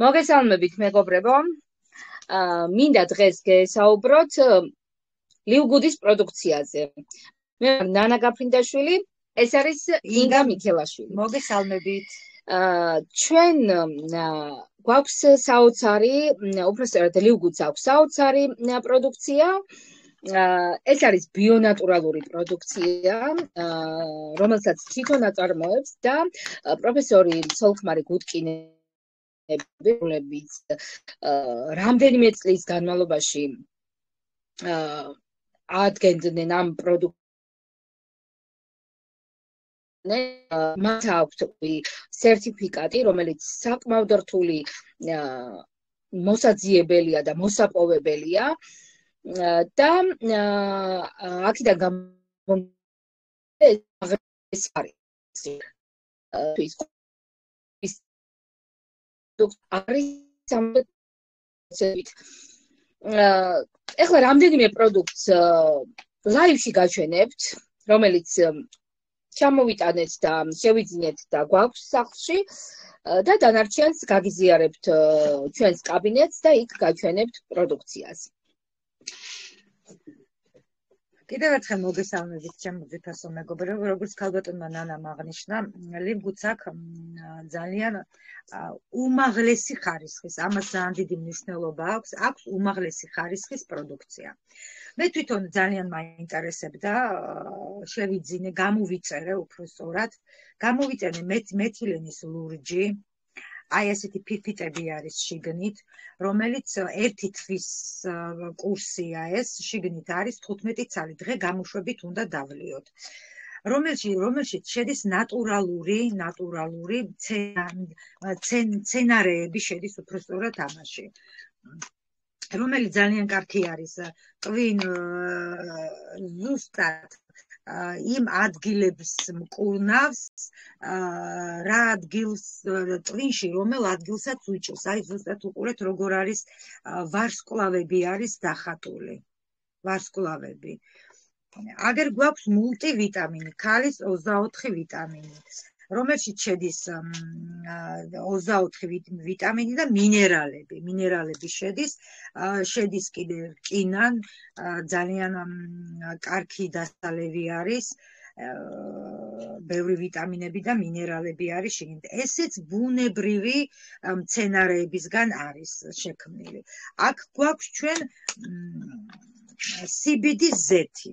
მოგესალმებით, მეგობრებო. მინდა დღეს გესაუბროთ ლივგუდის პროდუქციაზე. მე ვარ ნანა გაფრინდაშვილი, ეს არის ინგა მიქელაშვილი. მოგესალმებით. ჩვენ გვაქვს საოცარი, უпростоრად ლივგუდს აქვს საოცარი პროდუქცია. ეს არის ბიონატურალური პროდუქცია, რომელსაც თვითონ აწარმოებს და პროფესორი ცოლ-ქმარი გუდკინე რამდენიმე წლის განმავლობაში ადგენდნენ ამ პროდუქციას. მათ აქვთ სერტიფიკატი, რომელიც საკმაოდ რთული მოსაძიებელია და მოსაპოვებელია და აქედან ეს არის ეხლა რამდენიმე პროდუქტს ლაივში გაჩვენებთ, რომელიც ჩამოვიტანეთ და შევიძინეთ და გვაქვს სახლში და დანარჩენს გაგიზიარებთ ჩვენს კაბინეტს და იქ გაჩვენებთ პროდუქციას. კიდევ ერთხელ მოგესალმებით ჩემო ძვირფასო მეგობრებო, როგორც ქალბატონმა ნანამ აღნიშნა, ლივგუდს აქვს ძალიან უმაღლესი ხარისხის, ამას ძალიან დიდი მნიშვნელობა აქვს უმაღლესი ხარისხის პროდუქცია. მე თვითონ ძალიან მაინტერესებდა, შევიძინე, გამოვიწერე უფრო სწორად, გამოვიწერე მეთილენის ლურჯი. აი ესეთი ფირფიტები არის შიგნით, რომელიც ერთი თვის კურსია ეს, შიგნით არის 15 ცალი, დღე გამოშვებით უნდა დავლიოთ. რომელშიც შედის ნატურალური მცენარეები შედის უფრო სწორად ამაში. რომელიც ძალიან კარგი არის, ტვინ ზუსტად იმ ადგილებს მკურნავს, რა ადგილს ტვინში, რომელ ადგილსაც უჭირს. აი ზუსტად უყურეთ, როგორ არის ვარსკვლავები არის დახატული. ვარსკვლავები. აგერ გვაქვს მულტივიტამინი, ქალის 24 ვიტამინი, რომელშიც შედის 24 ვიტამინი და მინერალები. მინერალები შედის კიდე რკინა, ძალიან კარგი დასალევი არის, ბევრი ვიტამინები და მინერალები არის შიგნით. ესეც ბუნებრივი მცენარეებისგან არის შექმნილი. აქ გვაქვს ჩვენ CBD ზეთი.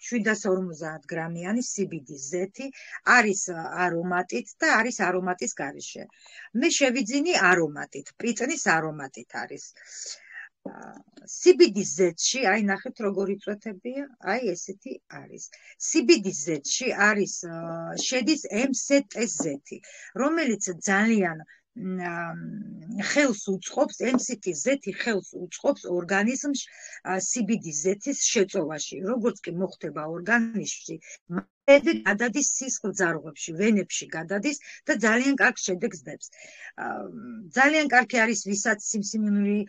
750 გრამიანი CBD ზეთი არის არომატით და არის არომატის გარეშე. მე შევიძინი არომატით, პიწნის არომატით არის. CBD ზეთში, აი ნახეთ როგორი წვეთებია, აი ესეთი არის. CBD ზეთში არის შედის MCT ზეთი, რომელიც ძალიან ხელს უწყობს, MCT ზეთი ხელს უწყობს ორგანიზმს CBD ზეთის შეწოვაში. როგორც კი მოხდება ორგანიზმში, მალევე გადადის სისხლძარღვებში, ვენებში გადადის და ძალიან კარგ შედეგს დებს. ძალიან კარგი არის, ვისაც სიმსივნური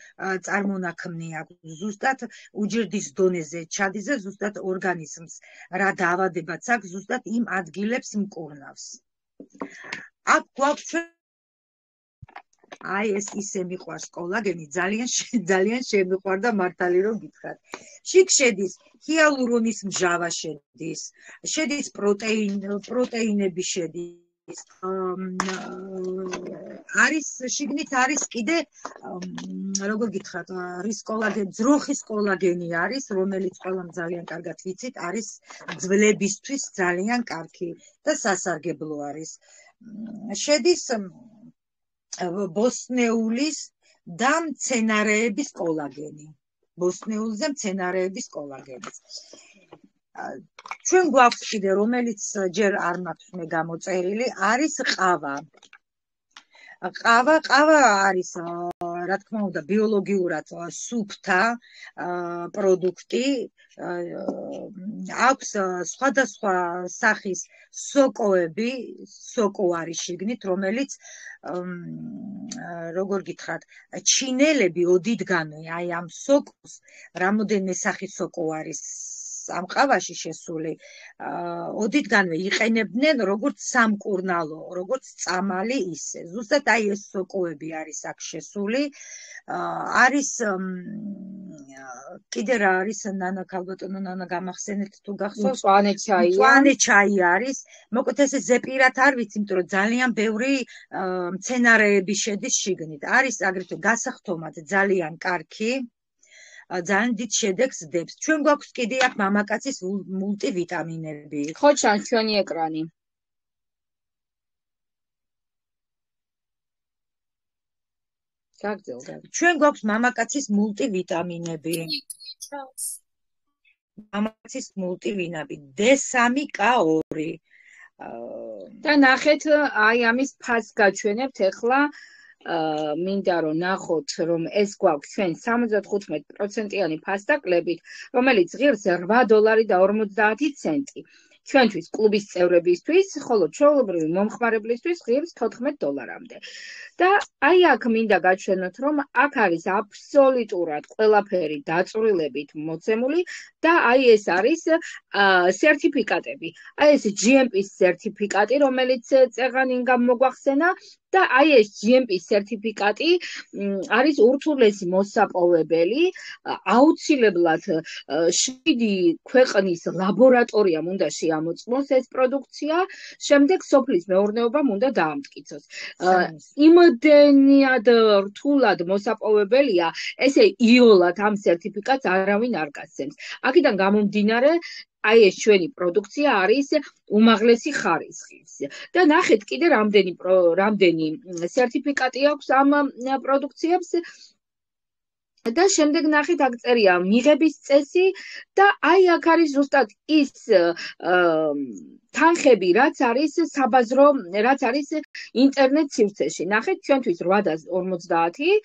წარმონაქმნი აქვს, ზუსტად უჯრედის დონეზე ჩადის და ზუსტად ორგანიზმს რა დაავადებაც აქვს, ზუსტად იმ ადგილებს მკურნავს. აქ გვაქვს აი ეს ისე მიყვარს კოლაგენი, ძალიან შემიყვარდა მართალი რომ გითხრათ. შიგ შედის ჰიალურონის მჟავა შედის პროტეინები შედის. არის შიგნით არის კიდე როგორ გითხრათ, რის კოლაგენი, ძროხის კოლაგენი არის, რომელიც ყველამ ძალიან კარგად ვიცით, არის ძვლებისთვის ძალიან კარგი და სასარგებლო არის. შედის ბოსტნეულის და მცენარეების კოლაგენი. ბოსტნეულზე მცენარეების კოლაგენი. ჩვენ გვაქვს კიდე, რომელიც ჯერ არ მაქვს მე გამოწერილი, არის ყავა. ყავა არის, რა თქმა უნდა, ბიოლოგიურად სუფთა პროდუქტი. აქვს სხვადასხვა სახის სოკოები, სოკო არის შიგნით, რომელიც როგორ გითხრათ, ჩინელები ოდითგანვე აი ამ სოკოს, რამოდენიმე სახის სოკო არის ამ ყავაში შესული ოდითგანვე იყენებდნენ როგორც სამკურნალო, როგორც წამალი ისე. ზუსტად აი ეს სოკოები არის აქ შესული. არის კიდე რა არის ნანა ქალბატონო ნანა გამახსენეთ თუ გახსოვს მწვანე ჩაია. მწვანე ჩაი არის. მოკლედ ესე ზეპირად არ ვიცი, იმიტომ რომ ძალიან ბევრი მცენარეები შედის შიგნით. არის აგრეთვე გასახდომად ძალიან კარგი. ძალიან დიდ შედეგს დებს. ჩვენ გვაქვს კიდე აქ მამაკაცის მულტივიტამინები. ხო ჩანს ჩვენი ეკრანი. გაგძელდა. ჩვენ გვაქვს მამაკაცის მულტივიტამინები. მამაკაცის მულტივიტამინები D3 K2. და ნახეთ აი ამის ფასს გაჩვენებთ ახლა. მინდა რომ ნახოთ რომ ეს გვაქვს ჩვენ 75%-იანი ფასდაკლებით, რომელიც ღირს $8.50. ჩვენთვის კლუბის წევრებისთვის, ხოლო ჩვეულებრივი მომხმარებლისთვის ღირს $14-მდე. და აი აქ მინდა გაჩვენოთ რომ აქ არის აბსოლუტურად ყველაფერი დაწვრილებით მოცემული და აი ეს არის სერტიფიკატები. აი ეს GMP-ის სერტიფიკატი, რომელიც წეღან ინგამ მოგვახსენა და აი ეს GMP-ის სერტიფიკატი არის ურთულესი მოსაპოვებელი, აუცილებლად 7 ქვეყნის ლაბორატორიამ უნდა შეამოწმოს ეს პროდუქცია, შემდეგ სოფლის მეურნეობამ უნდა დაამტკიცოს. იმდენად რთულად მოსაპოვებელია, ესე იოლად ამ სერტიფიკატს არავინ არ გასცემს. აქედან გამომდინარე აი ეს ჩვენი პროდუქცია არის უმაღლესი ხარისხის. და ნახეთ კიდე რამდენი სერტიფიკატი აქვს ამ პროდუქციებს. და შემდეგ ნახეთ აქ წერია მიღების წესი და აი აქ არის ზუსტად ის თანხები, რაც არის საბაზრო, რაც არის ინტერნეტ სივრცეში. ნახეთ, ჩვენთვის 850,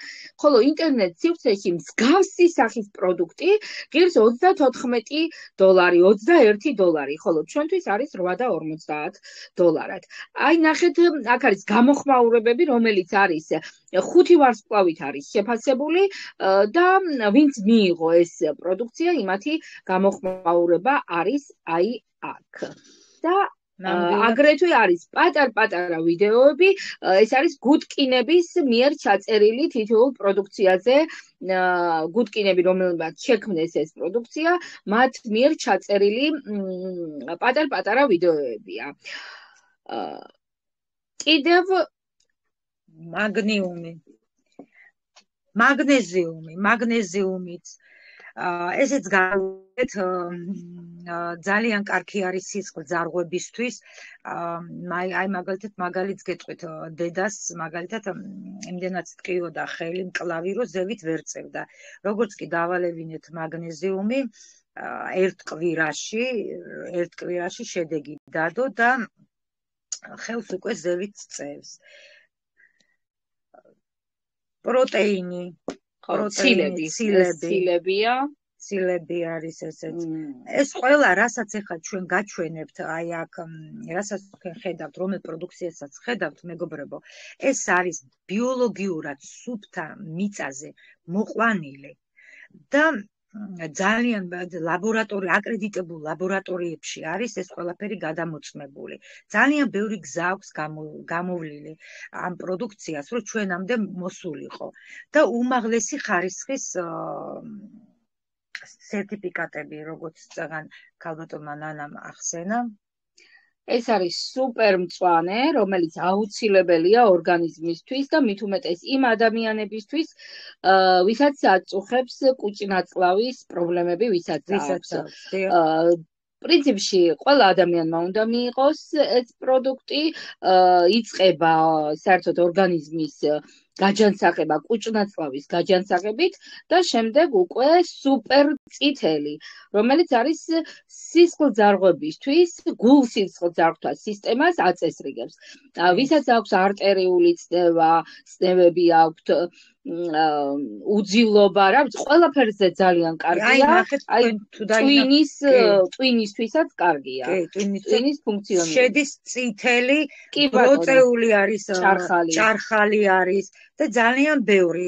ხოლო ინტერნეტ სივრცეში მსგავსი სახის პროდუქტი ღირს $34, $21, ხოლო ჩვენთვის არის $8.50. აი ნახეთ, აქ არის გამოხმაურებები, რომელიც არის 5 ვარსკვლავით არის შეფასებული და ვინც მიიღო ეს პროდუქცია, იმათი გამოხმაურება არის აი აქ. და აგრეთვე არის პატარ-პატარა ვიდეოები, ეს არის გუდკინების მიერ ჩაწერილი თითოეულ პროდუქციაზე, გუდკინები რომელმაც შექმნეს ეს პროდუქცია, მათ მიერ ჩაწერილი პატარ-პატარა ვიდეოებია. კიდევ მაგნეზიუმიც ესეც გავეთ ძალიან კარგი არის სისხლ ძარღვებისთვის. აი მაგალითად გეტყვით დედას მაგალითად იმდენად ტკიოდა ხელი მკლავი რომ ზევით ვერ წევდა. როგორც კი დავალევინეთ მაგნეზიუმი ერთ კვირაში შედეგი დადო და ხელს უკვე ზევით წევს. პროტეინი, ცილები არის ესეც. ეს ყველა, რასაც ახლა ჩვენ გაჩვენებთ, აი აქ, რასაც თქვენ ხედავთ, რომელ პროდუქციასაც ხედავთ, მეგობრებო, ეს არის ბიოლოგიურად სუფთა მიწაზე მოყვანილი და ძალიან აკრედიტებულ ლაბორატორიებში არის ეს ყველაფერი გადამოწმებული. ძალიან ბევრი გზა აქვს გამოვლილი ამ პროდუქციას, რომ ჩვენამდე მოსულიყო და უმაღლესი ხარისხის სერტიფიკატები, როგორც წეგან ქალბატონმა ნანამ ახსენა. ეს არის სუპერ მწვანე, რომელიც აუცილებელია ორგანიზმისთვის და მით უმეტეს იმ ადამიანებისთვის, ვისაც აწუხებს კუჭნაწლავის პრობლემები, ვისაც აქვს. პრინციპში ყველა ადამიანმა უნდა მიიღოს ეს პროდუქტი, იწყება საერთოდ ორგანიზმის გაჯანსაღება კუჭნაწლავის გაჯანსაღებით და შემდეგ უკვე სუპერ წითელი, რომელიც არის სისხლძარღვებისთვის, გულ-სისხლძარღვთა სისტემას აწესრიგებს. ვისაც აქვს არტერიული წნევა, წნევები აქვთ, უძილობა, რა ვიცი, ყველაფერზე ძალიან კარგია. აი ტვინისთვისაც კარგია. ტვინის ფუნქციონირება. შედის წითელი, პროტეული არის, ჭარხალი არის. და ძალიან ბევრი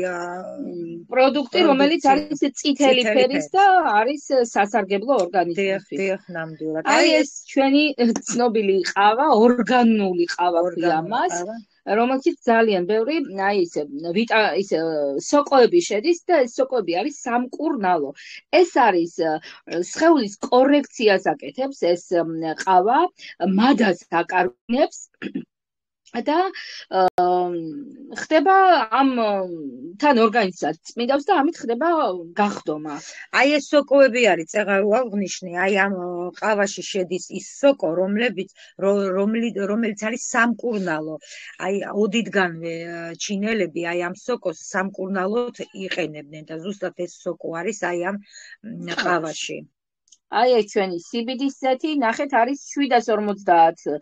პროდუქტი, რომელიც არის წითელი ფერის და არის სასარგებლო ორგანიზმისთვის. დიახ, ნამდვილად. აი ეს ჩვენი ცნობილი ყავა, ორგანული ყავა ქვია მას, რომელშიც ძალიან ბევრი, აი ეს სოკოები შედის და ეს სოკოები არის სამკურნალო. ეს არის სხეულის კორექციას აკეთებს ეს ყავა, მადას აკარგუნებს და ხდება ამ თან ორგანიზმსაც წმინდავს და ამით ხდება გახდომა. აი ეს სოკოები არის, წეღარ ვაღნიშნე, აი ამ ყავაში შედის ის სოკო, რომელიც არის სამკურნალო. აი ოდითგანვე ჩინელები აი ამ სოკოს სამკურნალოდ იყენებდნენ და ზუსტად ეს სოკო არის აი ამ ყავაში. აი ეს ჩვენი CBD-ის ზეთი, ნახეთ, არის 750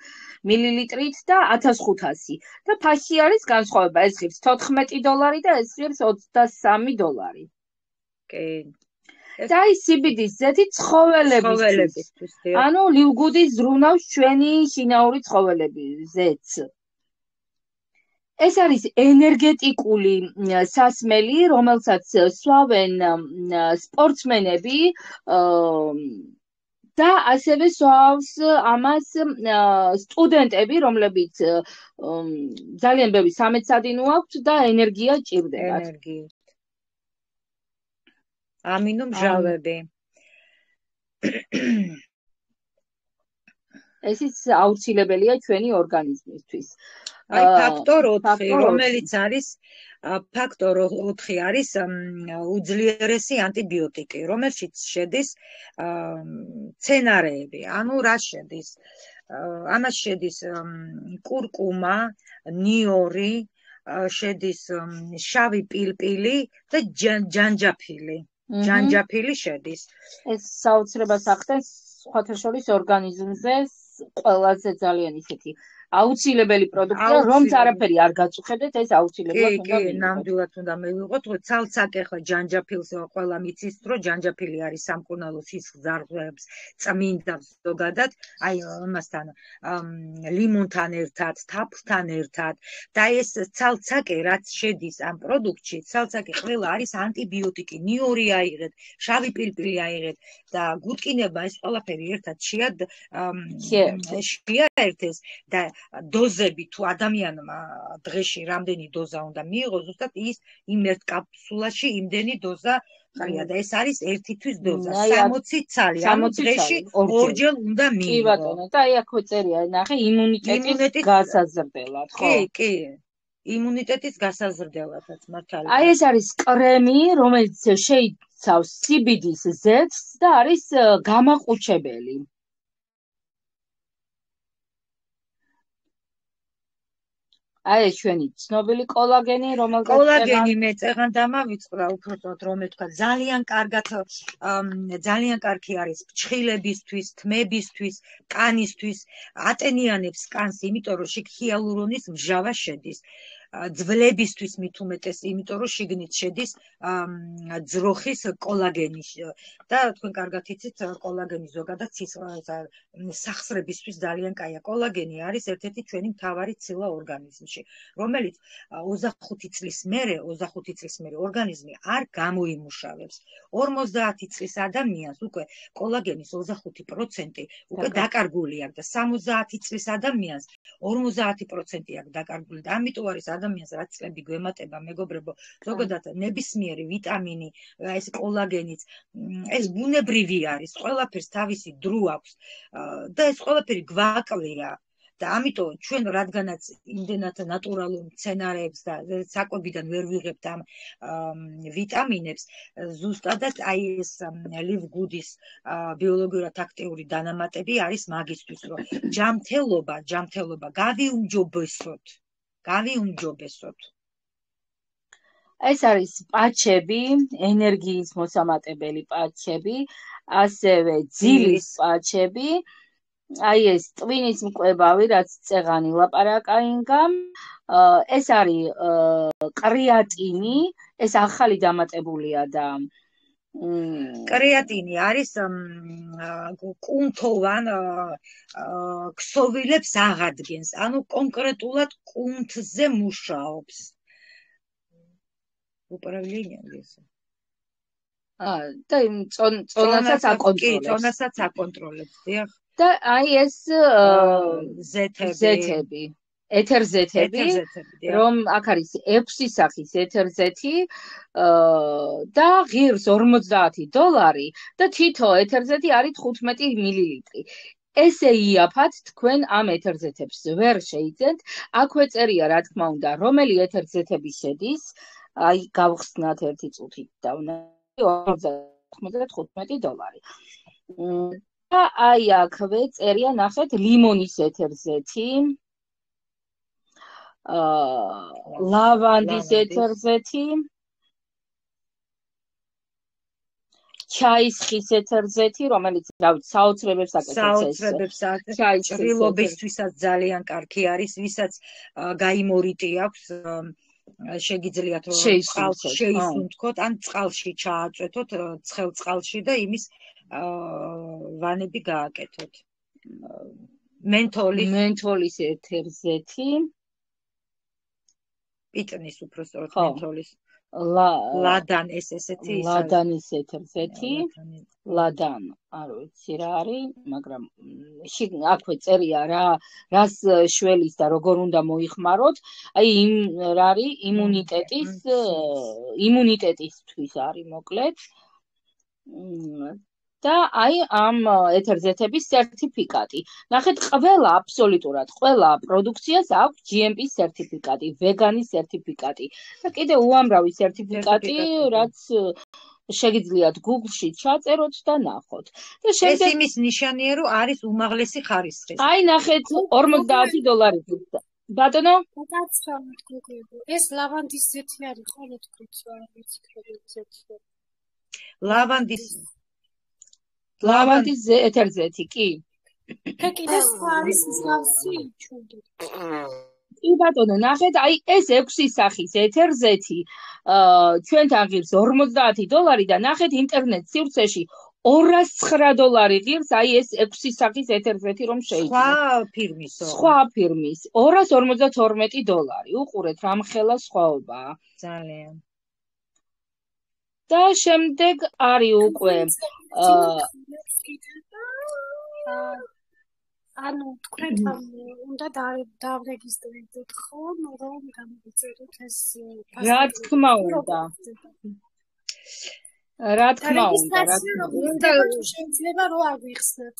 მილilitrით და 1500 და ფასში არის განსხვავება, ეს ღირს $14 და ეს ღირს $23. კი. და აი CBD-ის ზეთი ცხოველებისთვის. ანუ ლივგუდი ზრუნავს ჩვენი შინაური ცხოველების ზეთს. ეს არის ენერგეტიკული სასმელი, რომელსაც სვავენ სპორტსმენები და ასევე სვავს ამას სტუდენტები, რომლებიც ძალიან ბევრი სამეცადინო აქვთ და ენერგია ჭირდებათ. ამინომჟავები. ესიც აუცილებელია ჩვენი ორგანიზმისთვის. აი ფაქტორ 4, რომელიც არის ფაქტორ 4 არის უძლიერესი ანტიბიოტიკი, რომელშიც შედის მცენარეები. ანუ რა შედის? ამას შედის კურკუმა, ნიორი, შედის შავი პილპილი და ჯანჯაფილი. ჯანჯაფილი შედის. ეს საოცრებას ახდენს სხვათა შორის ორგანიზმზე ყველაზე ძალიან ისეთი აუცილებელი პროდუქტია, რომც არაფერი არ გაწუხებდეთ, ეს აუცილებლად უნდა მივიღოთ. კი, ნამდვილად უნდა მივიღოთ, რომ ცალ-ცალკე ხო ჯანჯაფილს ყველა მიცის, რომ ჯანჯაფილი არის სამკურნალო სისხლძარღვებს, წმინდავს ზოგადად, აი ამასთან ლიმონთან ერთად, თაფლთან ერთად და ეს ცალ-ცალკე რაც შედის ამ პროდუქტში, ცალ-ცალკე ყველა არის ანტიბიოტიკი, ნიორი აიღეთ, შავი პილპილი აიღეთ და გუტკინება ეს ყველაფერი ერთად შეაერთეს და დოზები თუ ადამიანმა დღეში რამდენი დოზა უნდა მიიღოს, ზუსტად ის იმ ერთ კაფსულაში იმდენი დოზა ყრია და ეს არის ერთი თვის დოზა, 60 ცალი, ანუ დღეში ორჯერ უნდა მიიღო. კი ბატონო, და აი აქ წერია, ნახე, იმუნიტეტის გასაზრდელად, ხო? კი. იმუნიტეტის გასაზრდელადაც მართალია. აი ეს არის კრემი, რომელიც შეიცავს CBD-ის ზეთს და არის გამაყუჩებელი. აი ეს ჩვენი ცნობილი კოლაგენი, რომელზეც კოლაგენი მე წეღან დამავიწყდა უბრალოდ რომ ეთქვა ძალიან კარგი არის ფრჩხილებისთვის, თმებისთვის, კანისთვის, ატენიანებს კანს, იმიტომ რომ შიგ ჰიალურონის მჟავა შედის. ძვლებისთვის მით უმეტეს, იმიტომ რომ შიგნით შედის ძროხის კოლაგენი და თქვენ კარგად იცით კოლაგენი ზოგადად სახსრებისთვის ძალიან კაია. კოლაგენი არის ერთ-ერთი ჩვენი მთავარი ცილა ორგანიზმში, რომელიც 25 წლის მერე ორგანიზმი არ გამოიმუშავებს. 50 წლის ადამიანს უკვე კოლაგენის 25% უკვე დაკარგული აქვს და 70 წლის ადამიანს 50% აქვს დაკარგული და ამიტომ არის ადამიანს რაც წლები გვემატება, მეგობრებო, ზოგადად ნებისმიერი ვიტამინი, ეს კოლაგენიც, ეს ბუნებრივი არის, ყველაფერს თავისი დრო აქვს და ეს ყველაფერი გვაკლია. და ამიტომ ჩვენ რადგანაც იმდენად ნატურალურ მცენარეებს და საკვებიდან ვერ ვიღებთ ამ ვიტამინებს, ზუსტადად აი ეს ლივგუდის ბიოლოგიურად აქტიური დანამატები არის მაგისთვის, რომ ჯანმრთელობა გავიუმჯობესოთ. ეს არის პაჩები, ენერგიის მოსამატებელი პაჩები, ასევე ძილის პაჩები. აი ეს ტვინის მკვლევარი, რაც წეღანი ლაპარაკაინგამ, ეს არის კრეატინი, ეს ახალი დამატებულია და კრეატინი არის კუნთოვან ქსოვილებს აღადგენს, ანუ კონკრეტულად კუნთზე მუშაობს. უправление ეს. და იმ წონასაც კი, აკონტროლებს. წონასაც აკონტროლებს, დიახ. და აი ეს ზეთები, ეთერზეთები, ეთერზეთები, დიახ. რომ აქ არის 6 სახის ეთერზეთი და ღირს $50 და თითო ეთერზეთი არის 15 მილილიტრი. ესე იაფად თქვენ ამ ეთერზეთებს ვერ შეიძენთ. აქვე წერია, რა თქმა უნდა, რომელი ეთერზეთები შედის. აი გავხსნათ ერთი წუთით და $95. და აი აქვე წერია, ნახეთ, ლიმონის ეთერზეთი, ლავანდის ეთერზეთი, ჩაის ხის ეთერზეთი, რომელიც საოცრებებს აკეთებს, ჭრილობისთვისაც ძალიან კარგი არის, ვისაც გაიმორიტი აქვს, შეგიძლიათ რომ წყალში შეისუნთქოთ, ან წყალში ჩააწვეთოთ, ცხელ წყალში და იმის ვანები გააკეთოთ. მენთოლის ეთერზეთი, პიტნის უბრალოდ მენთოლის. ლადან ეს ესეთი ის ლადანის ეთერზეთი, ლადან, არ ვიცი რა არის, მაგრამ აქვე წერია რას შველის და როგორ უნდა მოიხმაროთ. აი იმ რა არის იმუნიტეტისთვის არის მოკლედ. და აი ამ ეთერზეთების სერტიფიკატი. ნახეთ, აბსოლუტურად ყველა პროდუქციას აქვს GMP სერტიფიკატი, ვეგანის სერტიფიკატი და კიდე უამრავი სერტიფიკატი, რაც შეგიძლიათ Google-ში ჩაწეროთ და ნახოთ. და შემდეგ ეს იმის ნიშანია, რომ არის უმაღლესი ხარისხის. აი ნახეთ, $50. ბატონო? ეს ლავანდის ზეთი არის, ხოლმე თქვით, არ ვიცი პროდუქცია. ლავანდის ეთერზეთი, კი. და კიდე სხვა არის მსგავსი ჩუნდით. კი ბატონო, ნახეთ, აი ეს 6 სახის ეთერზეთი ჩვენთან ღირს $50 და ნახეთ ინტერნეტ სივრცეში $209 ღირს, აი ეს 6 სახის ეთერზეთი რომ შეიძინოთ. სხვა ფირმის $252. უყურეთ, რამხელა სხვაობაა. ძალიან. და შემდეგ არის უკვე ანუ თქვენ უნდა დავრეგისტრირდეთ ხომ, რომ გამიგწეროთ ეს რა თქმა უნდა. რა თქმა უნდა. შეიძლება რომ აგვიხსნათ.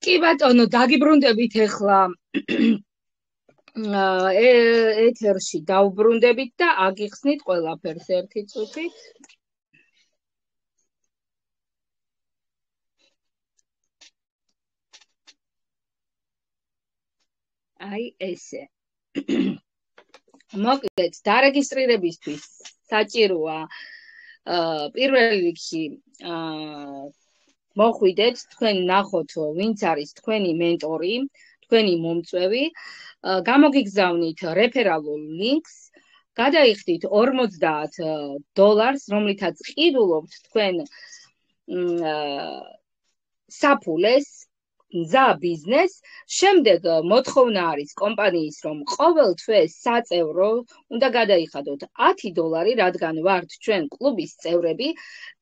კი ბატონო, დაგიბრუნდებით ახლა ეთერში დავბრუნდებით და აგიხსნით ყველაფერს ერთი წუთით. აი ესე. მოკლედ, დარეგისტრირებისთვის საჭიროა პირველ რიგში მოხვიდეთ, თქვენ ნახოთ, ვინც არის თქვენი მენტორი, თქვენი მომწვევი, გამოგიგზავნით რეფერალურ ლინკს, გადაიხდით $50, რომლითაც ყიდულობთ თქვენ საფულეს, გზა ბიზნეს. შემდეგ მოთხოვნა არის კომპანიის, რომ ყოველ თვეს საწევრო უნდა გადაიხადოთ $10, რადგან ვართ ჩვენ კლუბის წევრები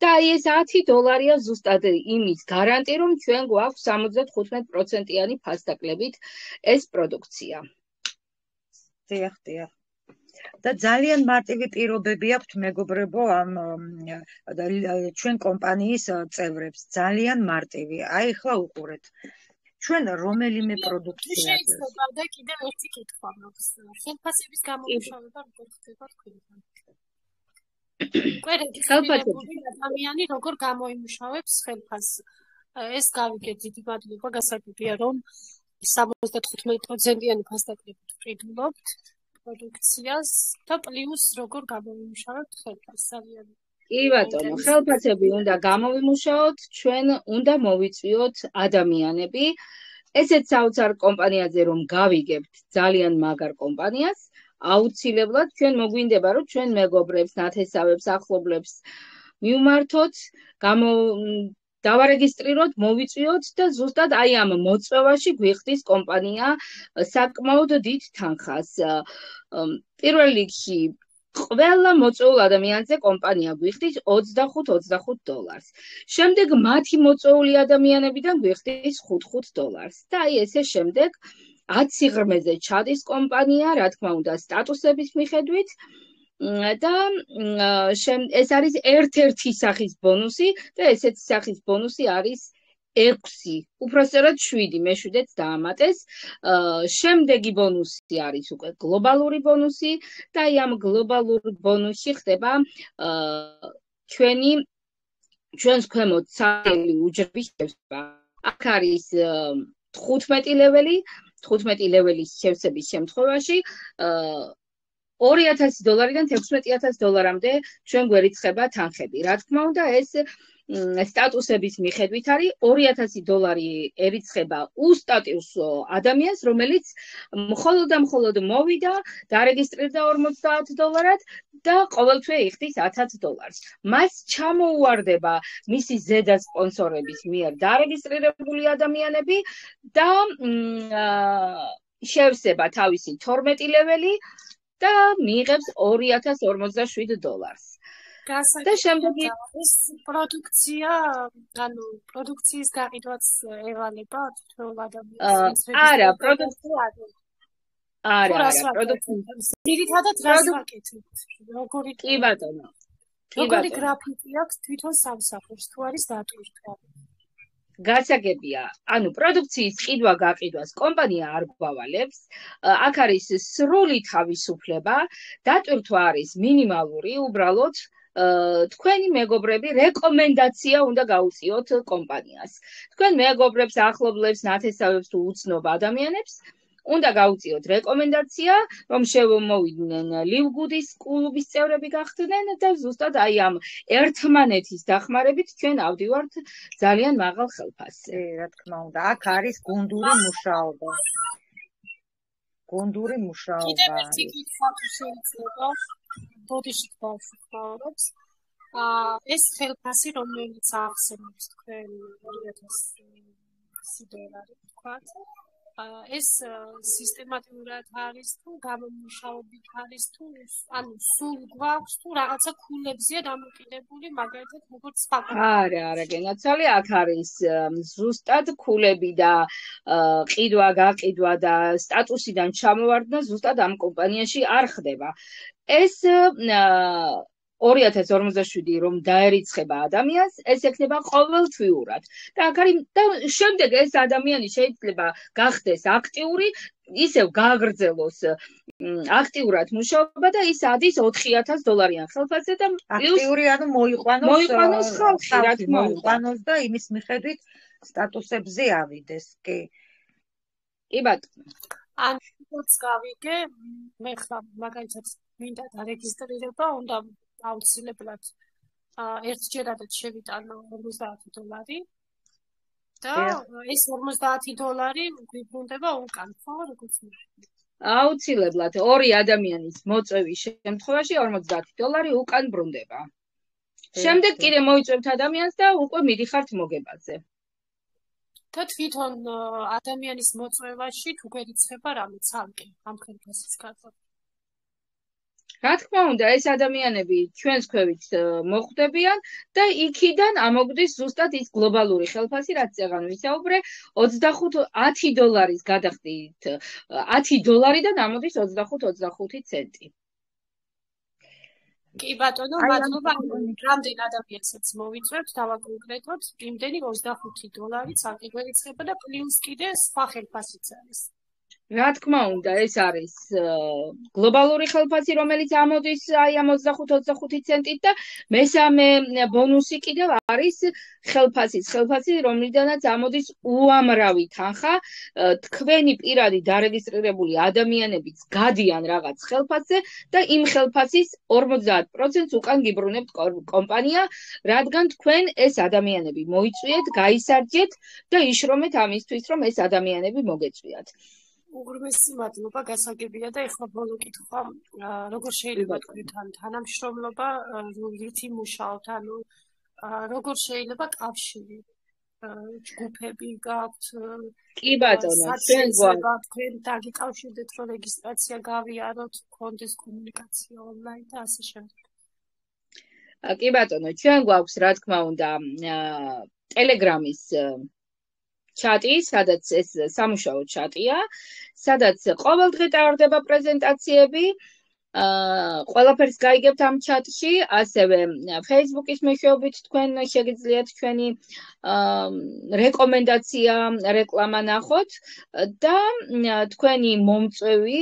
და აი ეს $10-ია ზუსტად იმის გარანტი, რომ ჩვენ გვაქვს 75%-იანი ფასდაკლებით ეს პროდუქცია. დიახ. და ძალიან მარტივი პირობები აქვთ მეგობრებო ამ ჩვენ კომპანიის წევრებს. ძალიან მარტივი. აი ახლა უყურეთ. ჩვენ რომელიმე პროდუქცია შეიძლება და კიდევ ერთი კითხვა მაქვს. ხელფასების გამომუშავება როგორ ხდება თქვენთან? ყველაფერი ადამიანი როგორ გამოიმუშავებს ხელფასს? ეს გავიგეთ, დიდი მადლობა, გასაგებია რომ 75%-იანი ფასდაკლებით ვყიდულობთ პროდუქციას და პლუს როგორ გამოვიმუშავებთ ხელფასს. ძალიან კი ბატონო, ხელფასები უნდა გამოვიმუშაოთ, ჩვენ უნდა მოვიწვიოთ ადამიანები. ესეც საოცარ კომპანიაზე რომ გავიგებთ, ძალიან მაგარ კომპანიას, აუცილებლად ჩვენ მოგვინდება, რომ ჩვენ მეგობრებს, ნათესავებს, ახლობლებს მივმართოთ, დავარეგისტრიროთ, მოვიწვიოთ და ზუსტად აი ამ მოწვევაში გვიხდის კომპანია საკმაოდ დიდ თანხას. პირველ რიგში ყველა მოწვეულ ადამიანზე კომპანია გვიხდის $25 შემდეგ მათი მოწვეული ადამიანებიდან გვიხდის $5 და აი ესე შემდეგ 10 სიღრმეზე ჩადის კომპანია, რა თქმა უნდა, სტატუსების მიხედვით და ეს არის ერთ-ერთი სახის ბონუსი და ესეთი სახის ბონუსი არის 6, უпростоრად 7, მე-7-ს დაამატეს. შემდეგი ბონუსი არის უკვე გლობალური ბონუსი და აი ამ გლობალურ ბონუსში ხდება ჩვენს ქვემოთ სახელი უჯრების შევსება. აქ არის 15 ლეველი, 15 ლეველის შევსების შემთხვევაში $2000-დან $16,000-მდე ჩვენ გვერიცხება თანხები. რა თქმა უნდა, ეს სტატუსების მიხედვით არის $2000 ერიცხება უსტატუს ადამიანს, რომელიც მხოლოდ და მხოლოდ მოვიდა, დარეგისტრირდა $50 და ყოველთვე იხდის $1000. მას ჩამოუვარდება მისი ზედა სპონსორების მიერ დარეგისტრირებული ადამიანები და შევსება თავისი 12 ლეველი და მიიღებს $2057. და შემდეგი ეს პროდუქცია, ანუ პროდუქციის გაყიდვაც ევალება თითოეულ ადამიანს. არა, პროდუქცია ძირითადად რას ვაკეთებთ? როგორი კი ბატონო. როგორი გრაფიკი აქვს თვითონ სამსახურს, თუ არის დატვირთვა? გასაგებია, ანუ პროდუქციის ყიდვა-გაყიდვას კომპანია არ გვავალებს. აქ არის სრული თავისუფლება, დატვირთვა არის მინიმალური, უბრალოდ თქვენი მეგობრები რეკომენდაცია უნდა გაუწიოთ კომპანიას. თქვენ მეგობრებს, ახლობლებს, ნათესავებს თუ უცნობ ადამიანებს უნდა გაუწიოთ რეკომენდაცია, რომ შემოვიდნენ ლივგუდის კლუბის წევრები გახდნენ და ზუსტად აი ამ ერთმანეთის დახმარებით ჩვენ ავდივართ ძალიან მაღალ ხელფასზე. რა თქმა უნდა, აქ არის გუნდური მუშაობა. გუნდური მუშაობა. კიდევ ერთი კითხვა თუ შეიძლება, ბოდიში გვაქვს. ეს ხელფასი, რომელიც ახსენებს თქვენ $2000 თქვათ, ეს სისტემატურად არის თუ გამომუშავებით არის თუ ანუ სულ გვაქვს თუ რაღაცა ქულებზეა დამოკიდებული, მაგალითად როგორც არა, გენაცვალე, აქ არის ზუსტად ქულები და ყიდვა-გაყიდვა და სტატუსიდან ჩამოვარდნა ზუსტად ამ კომპანიაში არ ხდება. ეს 2057 რომ დაერიცხება ადამიანს, ეს ექნება ყოველთვიურად. და აქ არის და შემდეგ ეს ადამიანი შეიძლება გახდეს აქტიური, ისევ გააგრძელოს აქტიურად მუშაობა და ის ადის $4000 ხელფასზე და აქტიური ანუ მოიყვანოს ხალხი, რა თქმა უნდა. მოიყვანოს და იმის მიხედვით სტატუსებზე ავიდეს, კი. კი ბატონო. ანუ გავიგე, მე ხლა მაგალითად მინდა დარეგისტრირება, უნდა აუცილებლად ერთჯერადად შევიტანო $50 და ეს $50 გვიბრუნდება უკან, ხო, როგორც ნიშნავს. აუცილებლად ორი ადამიანის მოწვევის შემთხვევაში $50 უკან ბრუნდება. შემდეგ კიდე მოიწვევთ ადამიანს და უკვე მიდიხართ მოგებაზე. და თვითონ ადამიანის მოწვევაში თუ გვერიცხება რამე ცალკე ამ ხელფასის გარდა. რა თქმა უნდა, ეს ადამიანები ჩვენს ქვევით მოხვდებიან და იქიდან ამოგვდის ზუსტად ის გლობალური ხელფასი, რაც წეგან ვისაუბრე, $10 გადახდით, $10-დან ამოდის 25 ცენტი. კი ბატონო, მადლობა. რამდენ ადამიანსაც მოვიწვევთ, დავაკონკრეტოთ, იმდენი $25 ცალკე გვერიცხება და პლუს კიდე სხვა ხელფასიც არის. რა თქმა უნდა, ეს არის გლობალური ხელფასი, რომელიც ამოდის აი ამ 25 ცენტით და მესამე ბონუსი კიდევ არის ხელფასი, რომლიდანაც ამოდის უამრავი თანხა. თქვენი პირადი დარეგისტრირებული ადამიანებიც გადიან რაღაც ხელფასზე და იმ ხელფასის 50%-ს უკან გიბრუნებთ კომპანია, რადგან თქვენ ეს ადამიანები მოიწვიეთ, გაისარჯეთ და იშრომეთ ამისთვის, რომ ეს ადამიანები მოგეწვიათ. უღრმესი მადლობა, გასაგებია და ეხლა ბოლო კითხვა, როგორ შეიძლება თქვენთან თანამშრომლობა, რითი მუშაობთ, ანუ როგორ შეიძლება კავშირი ჯგუფები გაქვთ კი ბატონო, ჩვენ გვაქვს თქვენ დაგიკავშირდეთ რომ რეგისტრაცია გავიაროთ, გქონდეს კომუნიკაცია ონლაინ და ასე შემდეგ. კი ბატონო, ჩვენ გვაქვს რა თქმა უნდა ტელეგრამის ჩატი, სადაც ეს სამუშაო ჩატია, სადაც ყოველდღე ტარდება პრეზენტაციები. ყველაფერს გაიგებთ ამ ჩატში, ასევე Facebook-ის მეშვეობით თქვენ შეგიძლიათ ჩვენი რეკომენდაცია, რეკლამა ნახოთ და თქვენი მომწვევი,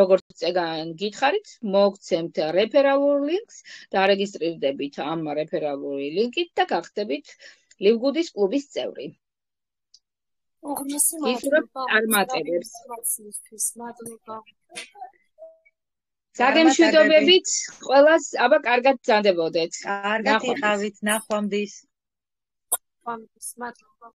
როგორც ეგან გითხარით, მოგცემთ რეფერალურ ლინკს, დარეგისტრირდებით ამ რეფერალური ლინკით და გახდებით ლივგუდის კლუბის წევრი. მადლობა. საგემშვიდობებით ყველას, აბა კარგად ბრძანდებოდეთ. კარგად იყავით, ნახვამდის. მადლობა.